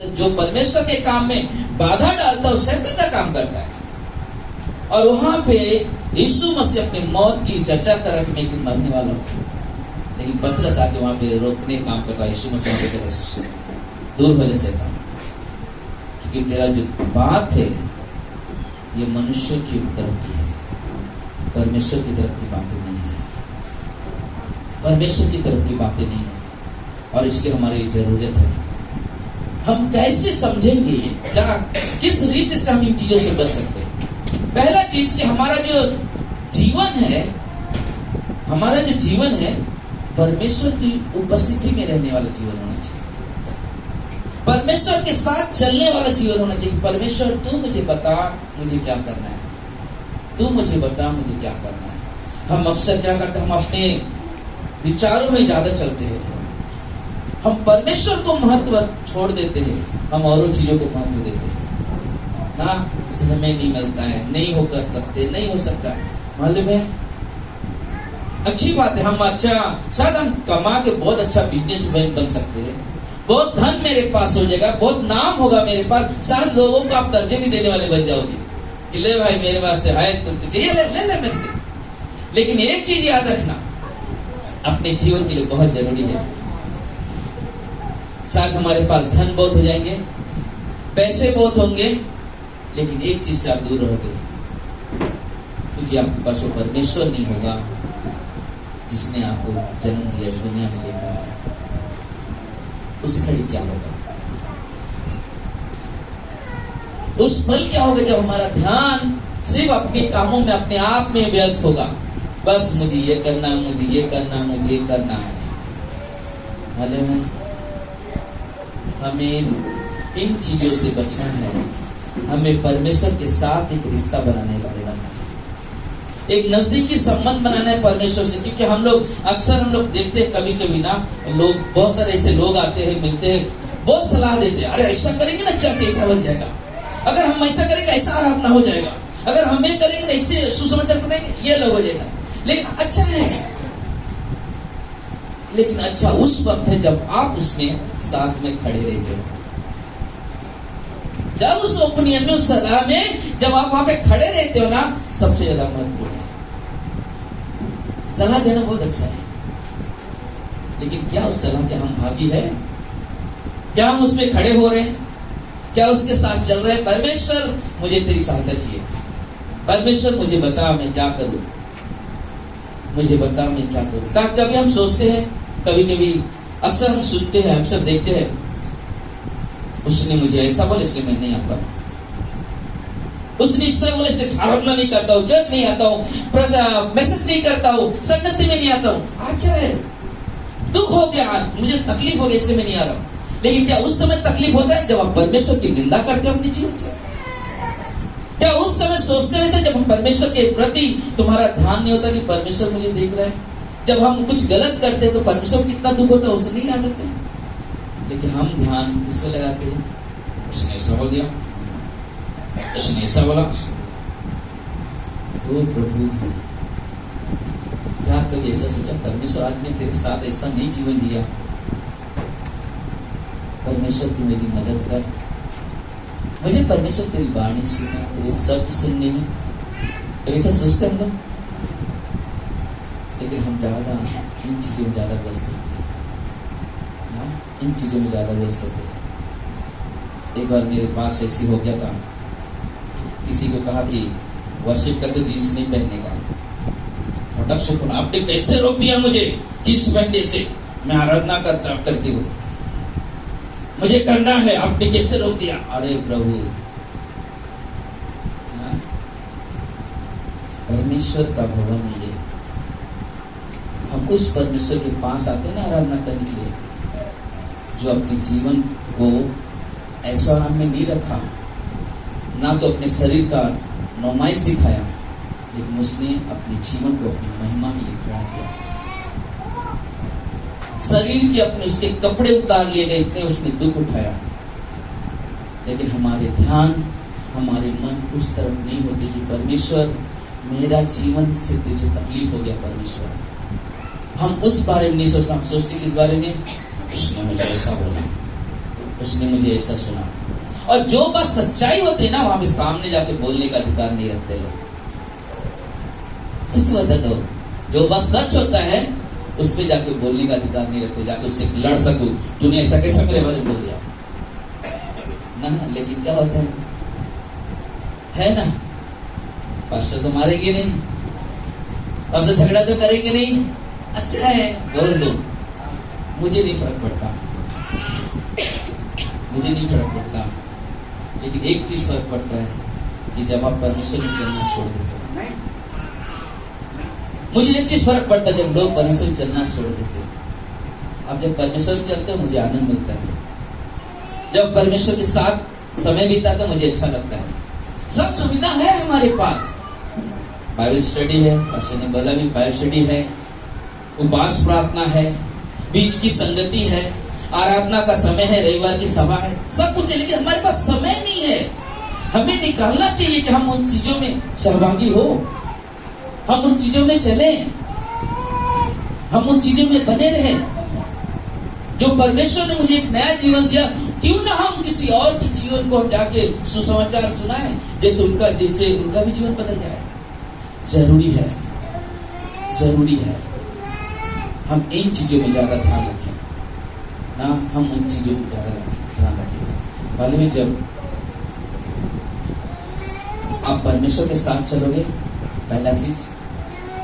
जो परमेश्वर के काम में बाधा डालता है वो शैतान का काम करता है। और वहां पे यीशु मसीह अपनी मौत की चर्चा कर रहे थे, एक दिन मरने वाला हूं, लेकिन पतरस आके वहां पे रोकने काम करता है। यीशु मसीह के तरफ दूर हो जाए शैतान, क्योंकि तेरा जो बात है ये मनुष्य की तरफ की है, परमेश्वर की तरफ की बातें नहीं है, परमेश्वर की तरफ की बातें नहीं है। और इसकी हमारी जरूरत है। हम कैसे समझेंगे ये, क्या किस रीति से हम इन चीजों से बच सकते हैं? पहला चीज कि हमारा जो जीवन है, हमारा जो जीवन है परमेश्वर की उपस्थिति में रहने वाला जीवन होना चाहिए, परमेश्वर के साथ चलने वाला जीवन होना चाहिए। परमेश्वर तू मुझे बता मुझे क्या करना है, तू मुझे बता मुझे क्या करना है। हम अक्सर क्या करते हैं, हम अपने विचारों में ज्यादा चलते हैं, हम परमेश्वर को महत्व छोड़ देते हैं, हम और चीजों को महत्व देते हैं ना। समय नहीं मिलता है, नहीं हो कर सकते, नहीं हो सकता है, मालूम है अच्छी बात है। हम अच्छा शायद हम कमा के बहुत अच्छा बिजनेसमैन बन सकते हैं, बहुत धन मेरे पास हो जाएगा, बहुत नाम होगा मेरे पास, शायद लोगों को आप कर्जे नहीं देने वाले बन जाओगे कि ले भाई मेरे वास्ते आए तुम चाहिए ले मेरे से। लेकिन एक चीज याद रखना अपने जीवन के लिए बहुत जरूरी है। शायद हमारे पास धन बहुत हो जाएंगे, पैसे बहुत होंगे, लेकिन एक चीज से आप दूर रहोगे, क्योंकि आपके पास वो परमेश्वर नहीं होगा जिसने आपको जन्म दिया, इस दुनिया में लेकर आया। उस घड़ी क्या होगा, उस पल क्या होगा जब हमारा ध्यान सिर्फ अपने कामों में, अपने आप में व्यस्त होगा। बस मुझे ये करना, मुझे ये करना, मुझे ये करना है। मालूम है हमें इन चीजों से बचना है, हमें परमेश्वर के साथ एक रिश्ता बनाने वाले बनना है, एक नजदीकी संबंध बनाना है परमेश्वर से। क्योंकि हम लोग अक्सर देखते हैं कभी कभी ना, लोग बहुत सारे ऐसे लोग आते हैं, मिलते हैं, बहुत सलाह देते हैं, अरे ऐसा करेंगे ना चर्च ऐसा बन जाएगा, अगर हम ऐसा करेंगे ऐसा आराधना हो जाएगा, अगर हम ये करेंगे ना इससे सुसमाचार करेंगे ये लोग हो जाएगा। लेकिन अच्छा है, लेकिन अच्छा उस वक्त है जब आप उसमें साथ में खड़े रहते हो, जब उस ओपिनियन में, उस सलाह में जब आप वहां पे खड़े रहते हो ना, सबसे ज्यादा महत्वपूर्ण है। सलाह देना बहुत अच्छा है, लेकिन क्या उस सलाह के हम भागी है? क्या हम उसमें खड़े हो रहे हैं? क्या उसके साथ चल रहे हैं? परमेश्वर मुझे तेरी सहायता चाहिए, परमेश्वर मुझे बता मैं क्या करूं, मुझे बता मैं क्या करूं। कभी हम सोचते हैं, कभी कभी अक्सर हम सुनते हैं, हम सब देखते हैं, उसने मुझे ऐसा बोला इसलिए मैं नहीं आता हूं, उसने इस तरह बोला इसलिए आराधना नहीं करता हूं, चर्च नहीं आता हूं, मैसेज नहीं करता हूं, संगति में नहीं आता हूं। अच्छा है, दुख हो गया, मुझे तकलीफ हो गई इसलिए मैं नहीं आ रहा हूं। लेकिन क्या उस समय तकलीफ होता है जब आप परमेश्वर की निंदा करते हो अपने जीवन से? क्या उस समय सोचते वैसे जब हम परमेश्वर के प्रति तुम्हारा ध्यान नहीं होता कि परमेश्वर मुझे देख रहा है? जब हम कुछ गलत करते हैं तो परमेश्वर को कितना दुख होता है, उसे नहीं याद आता। लेकिन हम ध्यान किस पे लगाते हैं? उसने ऐसा बोल दिया, उसने ऐसा बोला। ओ प्रभु, क्या कभी ऐसा सोचा परमेश्वर आज मैं तेरे साथ ऐसा नहीं जीवन जिया, परमेश्वर तू मेरी मदद कर, मुझे परमेश्वर तेरी वाणी सुनना, तेरे शब्द सुनने में। कभी ऐसा सोचते हम लोग? लेकिन हम ज्यादा इन चीजों में ज्यादा व्यस्त होते हैं, इन चीजों में ज्यादा व्यस्त होते हैं। एक बार मेरे पास ऐसी हो गया था, किसी को कहा कि वर्शिप करते जींस नहीं पहनने का, फटक से आपने कैसे रोक दिया मुझे जींस पहनने से? मैं आराधना करती हूँ, मुझे करना है, आपने कैसे रोक दिया? अरे प्रभु, परमेश्वर का भवन है ये, हम उस परमेश्वर के पास आते हैं ना आराधना करने के लिए, जो अपने जीवन को ऐसा आराम में नहीं रखा, ना तो अपने शरीर का नुमाइश दिखाया, लेकिन उसने अपने जीवन को अपनी महिमा में दिखा दिया। शरीर के अपने उसके कपड़े उतार लिए गए, इतने उसने दुख उठाया, लेकिन हमारे ध्यान, हमारे मन उस तरफ नहीं होते कि परमेश्वर मेरा जीवन से तुझे तकलीफ हो गया। परमेश्वर हम उस बारे में नहीं सोचते, हम सोचते किस बारे में? उसने मुझे ऐसा बोला, उसने मुझे ऐसा सुना। और जो बात सच्चाई होती है ना, वहां पे सामने जाके बोलने का अधिकार नहीं रखते लोग। सच बता दो, जो बात सच होता है उस पे जाके बोलने का अधिकार नहीं रखते, जाके उससे लड़ सकूं, तूने ऐसा कैसा मेरे बारे में बोल दिया ना। लेकिन क्या होता है ना, पास्टर तो मारेंगे नहीं, और से झगड़ा तो करेंगे नहीं, अच्छा है बोल दो, मुझे नहीं फर्क पड़ता, मुझे नहीं फर्क पड़ता। लेकिन एक चीज फर्क पड़ता है कि जब आप परमेश्वर में चलना छोड़ देते हो। मुझे एक चीज फर्क पड़ता है, जब लोग परमेश्वर में चलना छोड़ देते हो। अब जब परमेश्वर में चलते हो मुझे आनंद मिलता है, जब परमेश्वर के साथ समय बीता तो मुझे अच्छा लगता है। सब सुविधा है हमारे पास, बाइबल स्टडी है, पास्टर ने बोला भी बाइबल स्टडी है, उपवास प्रार्थना है, बीच की संगति है, आराधना का समय है, रविवार की सभा है, सब कुछ है। लेकिन हमारे पास समय नहीं है। हमें निकालना चाहिए कि हम उन चीजों में सहभागी हो, हम उन चीजों में चले, हम उन चीजों में बने रहे। जो परमेश्वर ने मुझे एक नया जीवन दिया, क्यों ना हम किसी और के जीवन को जाके सुसमाचार सुनाएं, जिससे उनका भी जीवन बदल जाए। जरूरी है, जरूरी है हम इन चीजों में ज्यादा ध्यान रखें ना, हम उन चीजों में ज्यादा ध्यान रखें। मालूम है, जब आप परमेश्वर के साथ चलोगे, पहला चीज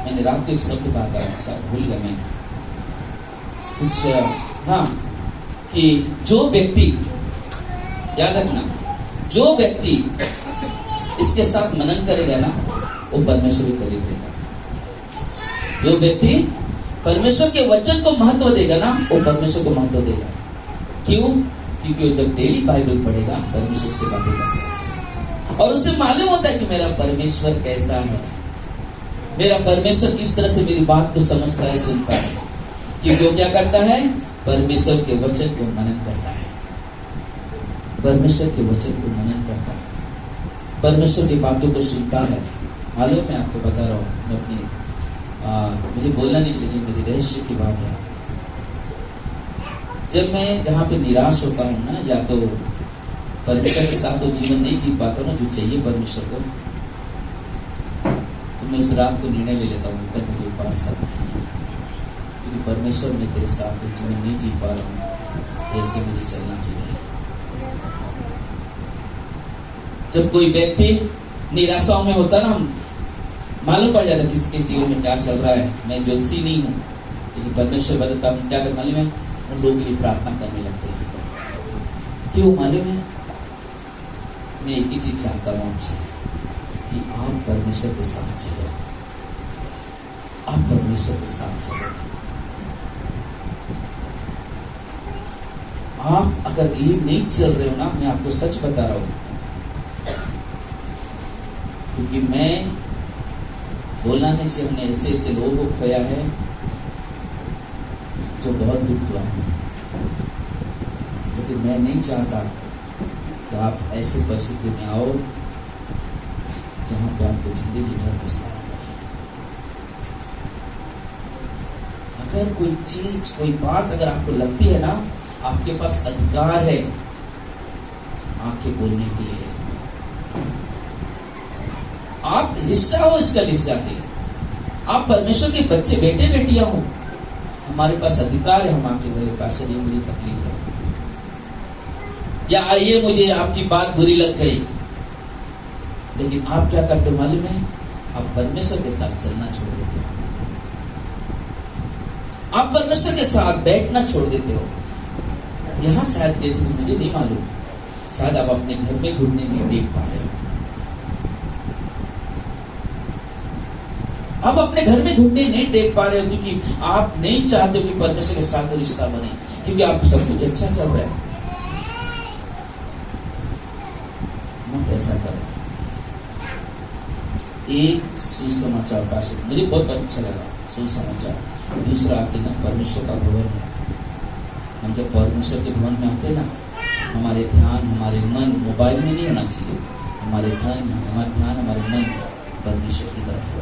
मैंने रात को एक शब्द कहा था, शायद भूल गया मैं कुछ, हाँ, कि जो व्यक्ति, याद रखना, जो व्यक्ति इसके साथ मनन करेगा ना, वो परमेश्वर के करीब रहेगा। जो व्यक्ति परमेश्वर के वचन को महत्व देगा ना, वो परमेश्वर को महत्व देगा। क्यों? क्योंकि वो जब डेली बाइबल पढ़ेगा, परमेश्वर से बातें करेगा, और उससे मालूम होता है कि मेरा परमेश्वर कैसा है, मेरा परमेश्वर किस तरह से मेरी बात को समझता है, सुनता है। क्योंकि वो क्या करता है? परमेश्वर के वचन को मनन करता है, परमेश्वर के वचन को मनन करता है, परमेश्वर की बातों को सुनता है। मालूम मैं आपको बता रहा हूँ, मैं अपनी मुझे बोलना नहीं चाहिए, मेरी रहस्य की बात है। जब मैं जहाँ पे निराश होता हूँ ना, या तो परमेश्वर के साथ तो जीवन नहीं जी पाता ना जो चाहिए परमेश्वर को, तो मैं उस रात को निर्णय ले लेता हूँ, कल मुझे उपवास करना है, क्योंकि परमेश्वर में तेरे साथ तो जीवन नहीं जी पा रहा हूँ जैसे मुझे चलना चाहिए। जब कोई व्यक्ति निराशाओं में होता ना, मालूम पड़ जाता किसके जीवन में क्या चल रहा है। मैं ज्योतिषी नहीं हूँ, लेकिन परमेश्वर बताता हम क्या कर, मालूम है, उन लोगों के लिए प्रार्थना करने लगते हैं। क्यों मालूम है? मैं एक ही चीज चाहता हूँ आपसे, कि आप परमेश्वर के साथ चलो, आप परमेश्वर के साथ चलो। आप अगर ये नहीं चल रहे हो ना, मैं आपको सच बता रहा हूँ, क्योंकि मैं बोलना नहीं चाहिए, हमने ऐसे ऐसे लोगों को खोया है जो बहुत दुख हुआ है, लेकिन मैं नहीं चाहता कि आप ऐसे परिस्थिति में आओ जहां पे आपको जिंदगी भर पछताना पड़े। अगर कोई चीज, कोई बात अगर आपको लगती है ना, आपके पास अधिकार है आके बोलने के लिए। आप हिस्सा हो इसका हिस्सा के, आप परमेश्वर के बच्चे, बेटे बेटियां हो, हमारे पास अधिकार है। हम आके बोले, पास्टर ये मुझे तकलीफ है, या आइए मुझे आपकी बात बुरी लग गई। लेकिन आप क्या करते हो मालूम है? आप परमेश्वर के साथ चलना छोड़ देते हो, आप परमेश्वर के साथ बैठना छोड़ देते हो। यहां शायद कैसे, मुझे नहीं मालूम, शायद आप अपने घर में घुटने नहीं टेक पा रहे हो, आप अपने घर में घुटने नहीं टेक पा रहे हो, क्योंकि आप नहीं चाहते हो कि परमेश्वर के साथ रिश्ता बने, क्योंकि आपको सब कुछ अच्छा चल रहा है। मत ऐसा करो। एक सुसमाचार पास्टर, मुझे बहुत अच्छा लगा सुसमाचार। दूसरा आपके ना परमेश्वर का भवन है। हम जब परमेश्वर के भवन में आते ना, हमारे ध्यान, हमारे मन मोबाइल में नहीं होना चाहिए, हमारे ध्यान, हमारे मन परमेश्वर की तरफ हो।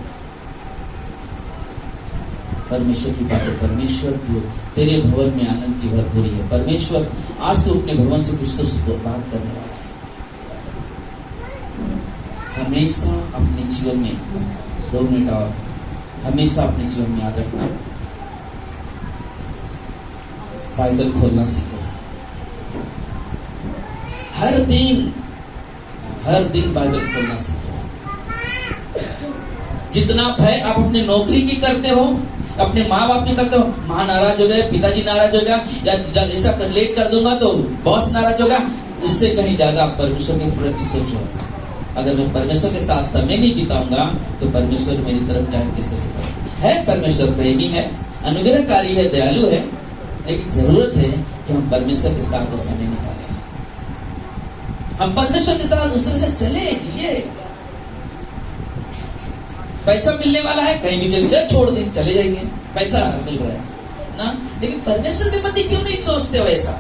परमेश्वर की बातें। परमेश्वर तू तेरे भवन में आनंद की भरपूरी है। परमेश्वर आज तो अपने भवन से कुछ तो बात करने वाला है। हमेशा अपने जीवन में 2 मिनट और हमेशा अपने जीवन में याद रखना, बाइबल खोलना सीखो। हर दिन बाइबल खोलना सीखो। जितना भय आप अपने नौकरी की करते हो, अपने माँ बाप की करते हो, माँ नाराज हो गए, पिताजी नाराज हो गया, या ऐसा लेट कर दूंगा तो बॉस नाराज होगा, उससे कहीं ज्यादा आप परमेश्वर के प्रति सोचो। अगर मैं परमेश्वर के साथ समय नहीं बिताऊंगा तो परमेश्वर मेरी तरफ क्या किस तरह से है। परमेश्वर प्रेमी है, अनुग्रहकारी है, दयालु है, लेकिन जरूरत है कि हम परमेश्वर के साथ वो समय निकालें। हम परमेश्वर के साथ उस तरह से चले, जिए। पैसा मिलने वाला है, कहीं भी चले, छोड़ दें, चले जाएंगे, पैसा मिल रहा है ना। लेकिन परमेश्वर के प्रति क्यों नहीं सोचते हो ऐसा?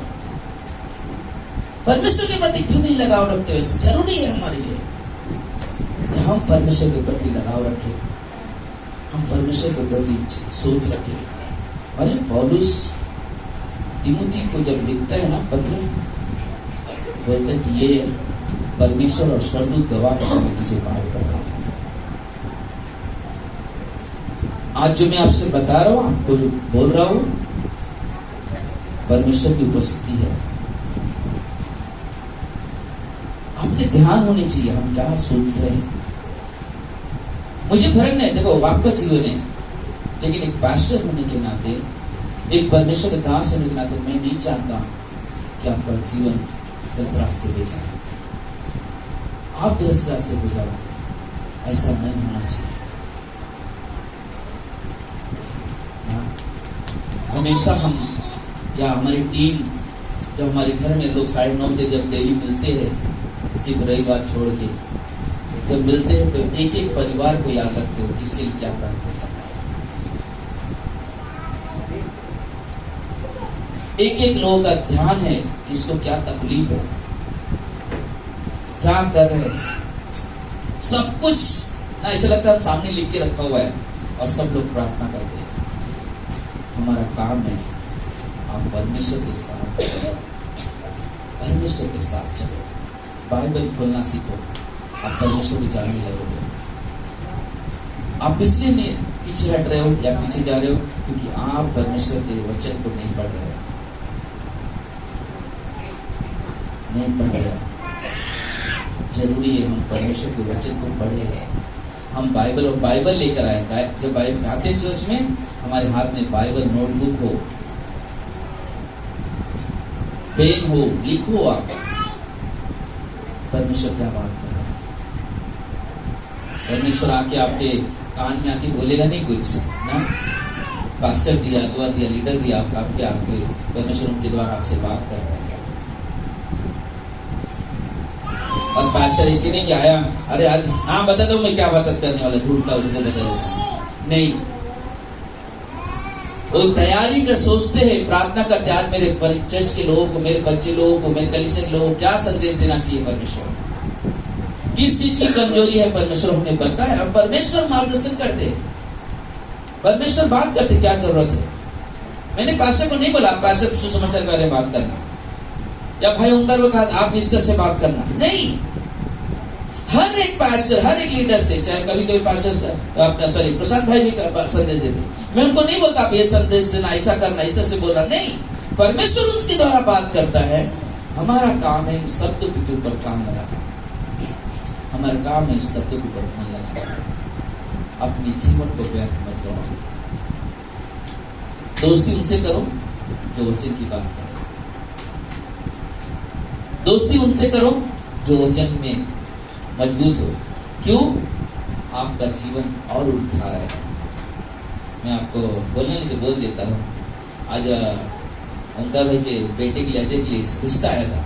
परमेश्वर के प्रति क्यों नहीं लगाव रखते हो ऐसा? जरूरी है हमारे लिए कि हम परमेश्वर के प्रति लगाव रखें, हम परमेश्वर के प्रति सोच रखें। अरे पौलुस तिमुथी को जब लिखता है ना पत्र, बोलते कि ये परमेश्वर और स्वर्गदूत गवाह है, मैं तुझे बात कर रहा हूं। आज जो मैं आपसे बता रहा हूं, आपको जो बोल रहा हूं, परमेश्वर की उपस्थिति है। आपके ध्यान होनी चाहिए हम क्या सोच रहे हैं। मुझे फर्क नहीं, देखो आपका जीवन है, लेकिन एक पास्टर होने के नाते, एक परमेश्वर के दास होने के नाते मैं नहीं चाहता कि आपका जीवन गलत रास्ते पे जाए, आप गलत रास्ते पे जाओ। ऐसा नहीं होना चाहिए। हमेशा हम या हमारी टीम, जब हमारे घर में लोग 9:30 जब डेली मिलते हैं, सिर्फ रविवार छोड़ के, जब मिलते हैं तो एक एक परिवार को याद रखते हो किसके लिए क्या प्रार्थना करना है। एक एक लोगों का ध्यान है किसको क्या तकलीफ है, क्या कर रहे हैं, सब कुछ ना ऐसा लगता है हम सामने लिख के रखा हुआ है और सब लोग प्रार्थना करते हैं। हमारा काम है आप परमेश्वर के साथ चलो, बाइबल खोलना सीखो, आप परमेश्वर को जानने लगोगे। आप इसलिए नहीं पीछे हट रहे हो या पीछे जा रहे हो क्योंकि आप परमेश्वर के वचन को नहीं पढ़ रहे हो, नहीं पढ़ रहे हो। जरूरी है हम परमेश्वर के वचन को पढ़े, हम बाइबल लेकर आए। जब आते हैं चर्च में, हमारे हाथ में बाइबल नोटबुक हो, पेन हो, लिखो आप परमेश्वर क्या बात कर रहा है। परमेश्वर आके आपके कान में आके बोलेगा नहीं कुछ ना, पास्टर दिया, अगुआ दिया, लीडर दिया, आपके परमेश्वर उनके द्वारा आपसे बात कर रहा है। और पास्टर इसलिए नहीं कि आया, अरे आज हाँ बता दो मैं क्या बात करने वाला, झूठता उनको बता दो, नहीं। वो तैयारी कर सोचते हैं, प्रार्थना करते, आज मेरे चर्च के लोगों को, मेरे बच्चे लोगों को, मेरे कलीसिया के लोगों को क्या संदेश देना चाहिए परमेश्वर, किस चीज की कमजोरी है परमेश्वर हमें पता है। अब परमेश्वर मार्गदर्शन करते हैं, परमेश्वर बात करते क्या जरूरत है। मैंने पास्टर को नहीं बोला पास्टर सुसमाचार के बारे में बात करना, या भाई उनका को कहा आप इस तरह से बात करना, नहीं। हर एक पास्टर, हर एक लीडर से, चाहे कभी कभी पास्टर अपना प्रसाद भाई भी संदेश देते, मैं उनको नहीं बोलता आप ये संदेश देना, ऐसा करना, इस तरह से बोलना, नहीं। परमेश्वर उसके द्वारा बात करता है। हमारा काम है शब्दों के ऊपर काम लगाना, हमारा काम है शब्दों के ऊपर मन लगाना। अपने जीवन को व्यर्थ मत करो, दोस्ती उनसे करो जो वचन की बात करे, दोस्ती उनसे करो जो वचन में मजबूत हो। क्यों? आपका जीवन और उठा रहा है। मैं आपको बोलने के लिए बोल देता हूँ, आज अंका भाई के बेटे के लिए, अजय के लिए रिश्ता आया था।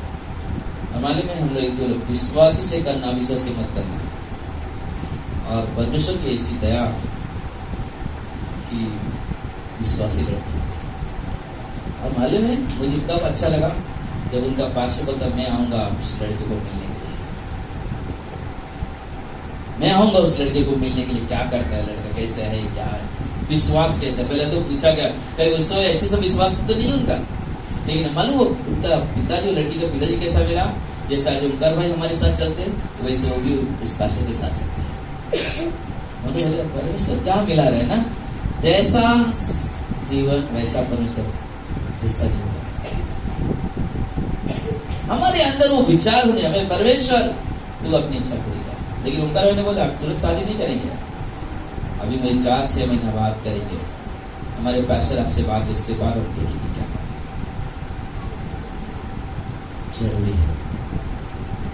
हमारे में हम लोग जो विश्वासी से करना, अविश्वासी मत करना। और परमेश्वर की ऐसी दया कि विश्वासी लड़की, और मालूम है मुझे कब अच्छा लगा जब उनका पास्टर बोलता मैं आऊंगा उस लड़के को मिलने के लिए, मैं आऊंगा उस लड़के को मिलने के लिए, क्या करता है लड़का, कैसे है, क्या है। विश्वास कैसा, पहले तो पूछा गया कहीं उस समय ऐसे सब विश्वास तो नहीं उनका, लेकिन मालूम वो उनका पिताजी, लड़की का पिताजी कैसा मिला, जैसा जो ओंकार भाई हमारे साथ चलते हैं वैसे वो भी उस पासे के साथ चलते हैं। परमेश्वर क्या मिला रहे ना, जैसा जीवन वैसा परमेश्वर रिश्ता जीवन। हमारे अंदर वो विचार होने, हमें परमेश्वर तू अपनी इच्छा करेगा, लेकिन ओंकार भाई ने बोला तुरंत शादी नहीं करेंगे, अभी मैं 4-6 महीना बात करेंगे, हमारे पास्टर आपसे बात है, उसके बाद हम देखेंगे क्या जरूरी है।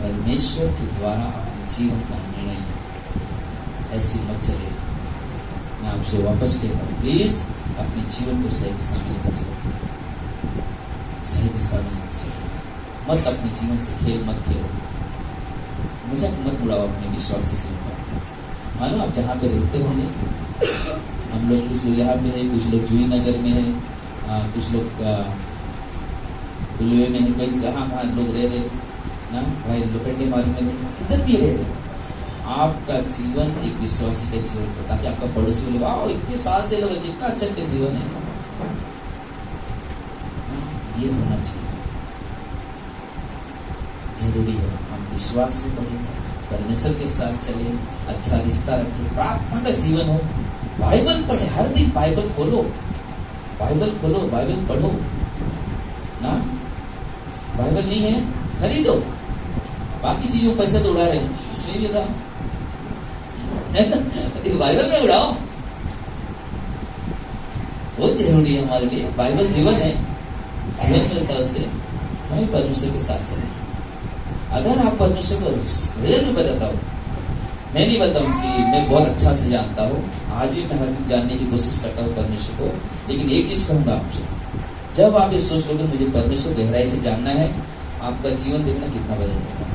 परमेश्वर के द्वारा अपने जीवन का निर्णय ऐसी मत चले। मैं आपसे वापस कहता हूँ, प्लीज अपने जीवन को सही दिशा में लेकर चलो, सही दिशा में लेकर चलो, मत अपने जीवन से खेल मत खेलो, मजाक मत उड़ाओ अपने विश्वासी जीवन का। मानो आप जहाँ पे रहते होंगे, हम लोग कुछ लोग यहाँ पे है, कुछ लोग जूही नगर में है, कुछ लोग पुलवे में है, कई कहाँ लोग रह रहे ना भाई, लोखंडे मारी में किधर भी रह रहे। आपका जीवन एक विश्वासी का जीवन हो, ताकि आपका पड़ोसी बोले वाह इतने साल से लोग कितना अच्छा का जीवन है, ये होना चाहिए। जरूरी है हम विश्वास में बढ़े, परमेश्वर के साथ चले, अच्छा रिश्ता रखे, प्रार्थना का जीवन हो, बाइबल पढ़े, हर दिन बाइबल खोलो, बाइबल खोलो, बाइबल पढ़ो ना। बाइबल नहीं है खरीदो, बाकी चीजों पैसा तो उड़ा रहे हैं, इसमें भी उड़ाओ, बाइबल में उड़ाओ, बहुत जरूरी है हमारे लिए। बाइबल जीवन है, जीवन मिलता है उससे, हमें परमेश्वर के साथ चले। अगर आप परमेश्वर को रियल में बताता हो, मैं नहीं बताऊं कि मैं बहुत अच्छा से जानता हूँ, आज भी मैं हर दिन जानने की कोशिश करता हूँ परमेश्वर को, लेकिन एक चीज कहूंगा आपसे, जब आप ये सोच लोगे मुझे परमेश्वर गहराई से जानना है, आपका जीवन देखना कितना बदल जाएगा।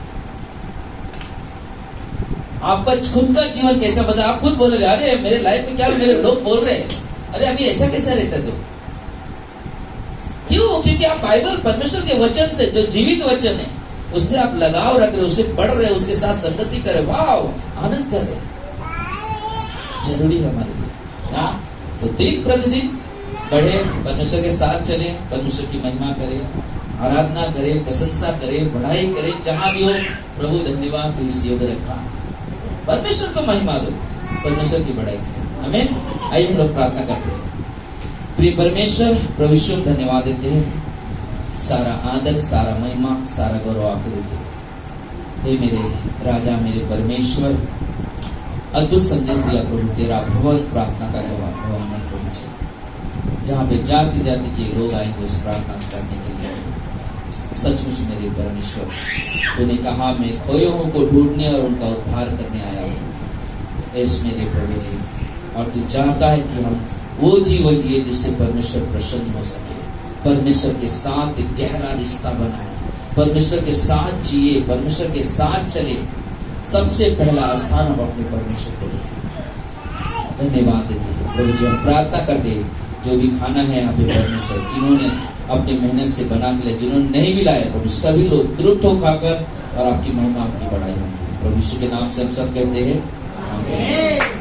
आपका खुद का जीवन कैसा बदला, आप खुद बोल रहे अरे मेरे लाइफ में क्या, मेरे लोग बोल रहे हैं अरे अभी ऐसा कैसा रहता तो क्यों, क्योंकि आप बाइबल परमेश्वर के वचन से, जो जीवित वचन है, उससे आप लगाव रख रहे, उससे पढ़ रहे, उसके साथ संगति कर रहे, वाह आनंद कर रहे। जरूरी है हमारे लिए ना, तो दिन प्रतिदिन बढ़े, परमेश्वर के साथ चले, परमेश्वर की महिमा करें, आराधना करें, प्रशंसा करें, बढ़ाई करें, जहां भी हो प्रभु धन्यवाद इस योग रखा, परमेश्वर को महिमा दो, परमेश्वर की बढ़ाई करें। आमीन। आइए हम लोग प्रार्थना करते हैं। प्रिय परमेश्वर, प्रभु यीशु धन्यवाद देते हैं, सारा आदर, सारा महिमा, सारा गौरव आपको देते हैं। हे मेरे राजा, मेरे परमेश्वर, अद्भुत संदेश दिया प्रभु, तेरा भवन प्रार्थना का भवन प्रभु, जहाँ पे जाति जाति के लोग आएंगे उस प्रार्थना करने के लिए। सचमुच मेरे परमेश्वर, तूने कहा मैं खोए हुओं को ढूंढने और उनका उद्धार करने आया हूँ। इस मेरे प्रभु जी, और तू चाहता है कि हम वो जीवन जिए जिससे परमेश्वर प्रसन्न हो सके, परमेश्वर के साथ एक गहरा रिश्ता बनाए, परमेश्वर के साथ जिए, परमेश्वर के साथ चले। सबसे पहला स्थान हम अपने परमेश्वर को दें। धन्यवाद देते हैं प्रभु जी, हम प्रार्थना करते जो भी खाना है यहाँ पे परमेश्वर, जिन्होंने अपनी मेहनत से बना के लाए, जिन्होंने नहीं भी लाए, प्रभु सभी लोग तृप्त हो खाकर और आपकी महिमा, आपकी बढ़ाई होगी। प्रभु यीशु के नाम से हम सब कहते हैं आमीन।